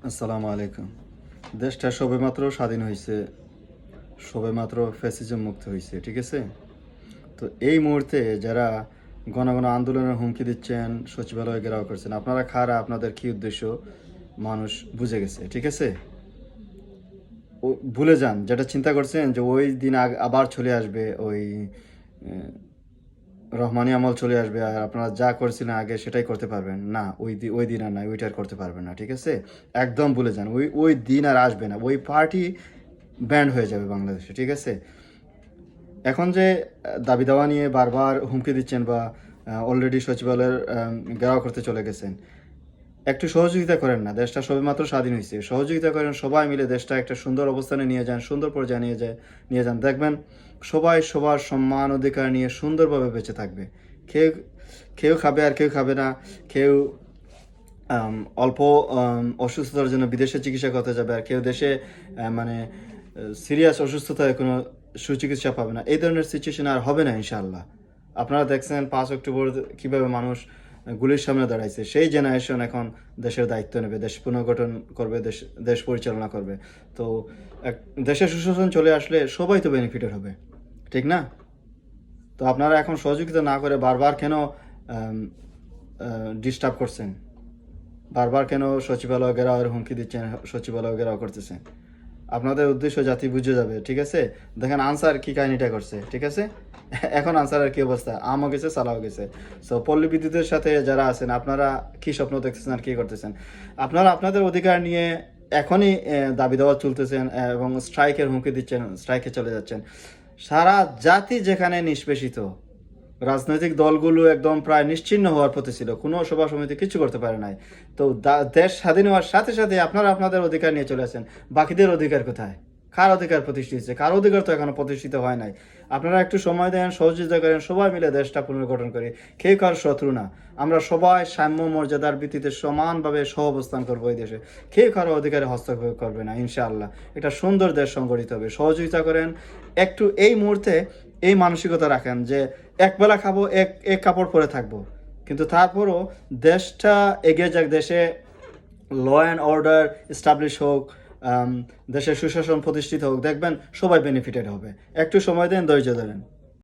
আসসালামু আলাইকুম। দেশটা সবেমাত্র স্বাধীন হইছে, সবেমাত্র ফ্যাসিজম মুক্ত হইছে, ঠিক আছে? তো এই মুহূর্তে যারা ঘন ঘন আন্দোলনের হুমকি দিচ্ছেন, সচিবালয় ঘেরাও করছেন, আপনারা কারা, আপনাদের কী উদ্দেশ্য মানুষ বুঝে গেছে, ঠিক আছে? ও ভুলে যান, যেটা চিন্তা করছেন যে ওই দিন আবার চলে আসবে, ওই রহমানি আমল চলে আসবে আর আপনারা যা করছিলেন আগে সেটাই করতে পারবেন না। ওই দিন আর নাই, ওইটা আর করতে পারবেন না, ঠিক আছে? একদম ভুলে যান, ওই দিন আর আসবে না। ওই পার্টি ব্যান্ড হয়ে যাবে বাংলাদেশে, ঠিক আছে? এখন যে দাবি দাওয়া নিয়ে বারবার হুমকি দিচ্ছেন বা অলরেডি সচিবালয়ের ঘেরাও করতে চলে গেছেন, একটু সহযোগিতা করেন না। দেশটা সবেমাত্র স্বাধীন হয়েছে, সহযোগিতা করেন, সবাই মিলে দেশটা একটা সুন্দর অবস্থানে নিয়ে যান, সুন্দর পর্যায়ে নিয়ে যান। দেখবেন সবাই সবার সম্মান অধিকার নিয়ে সুন্দরভাবে বেঁচে থাকবে। কেউ কেউ খাবে আর কেউ খাবে না। কেউ অল্প অসুস্থতার জন্য বিদেশে চিকিৎসা করতে যাবে, আর কেউ দেশে মানে সিরিয়াস অসুস্থতায় কোনো সুচিকিৎসা পাবে না। এই ধরনের সিচুয়েশন আর হবে না ইনশাআল্লাহ। আপনারা দেখছেন 5 অক্টোবর কীভাবে মানুষ গুলির সামনে দাঁড়াইছে। সেই জেনারেশন এখন দেশের দায়িত্ব নেবে, দেশ পুনর্গঠন করবে, দেশ পরিচালনা করবে। তো দেশের সুশাসন চলে আসলে সবাই তো বেনিফিটেড হবে, ঠিক না? তো আপনারা এখন সহযোগিতা না করে বারবার কেন ডিস্টার্ব করছেন? বারবার কেন সচিবালয় ঘেরাওয়ের হুমকি দিচ্ছেন, সচিবালয় ঘেরাও করতেছেন? আপনাদের উদ্দেশ্য জাতি বুঝে যাবে, ঠিক আছে? দেখেন আনসার কি কাহিনীটা করছে, ঠিক আছে? এখন আনসারের কি অবস্থা, আমও গেছে সালাও গেছে। সো পল্লী বিদ্যুতের সাথে যারা আছেন, আপনারা কি স্বপ্ন দেখতেছেন আর কি করতেছেন? আপনারা আপনাদের অধিকার নিয়ে এখনই দাবি দেওয়া চলতেছেন এবং স্ট্রাইকের হুমকি দিচ্ছেন, স্ট্রাইকে চলে যাচ্ছেন। সারা জাতি যেখানে নিষ্পেষিত, রাজনৈতিক দলগুলো একদম প্রায় নিশ্চিহ্ন হওয়ার পথে ছিল, কোনো সভা সমিতি কিছু করতে পারে নাই। তো দেশ স্বাধীন হওয়ার সাথে সাথে আপনারা আপনাদের অধিকার নিয়ে চলে আসেন। বাকিদের অধিকার কোথায়? কার অধিকার প্রতিষ্ঠিত হচ্ছে? কার অধিকার তো এখনো প্রতিষ্ঠিত হয় নাই। আপনারা একটু সময় দেন, সহযোগিতা করেন, সবাই মিলে দেশটা পুনর্গঠন করি। কেউ কার শত্রু না। আমরা সবাই সাম্য মর্যাদার ভিত্তিতে সমানভাবে সহ অবস্থান করবো এই দেশে। কেউ কারো অধিকারে হস্তক্ষেপ করবে না ইনশাআল্লাহ। এটা সুন্দর দেশ সংগঠিত হবে। সহযোগিতা করেন। একটু এই মুহূর্তে এই মানসিকতা রাখেন যে একবেলা খাবো, এক কাপড় পরে থাকবো, কিন্তু তারপরও দেশটা এগিয়ে যাক, দেশে ল অ্যান্ড অর্ডার এস্টাবলিশ হোক, দেশের সুশাসন প্রতিষ্ঠিত হোক, দেখবেন সবাই বেনিফিটেড হবে। একটু সময় দেন, ধৈর্য ধরেন।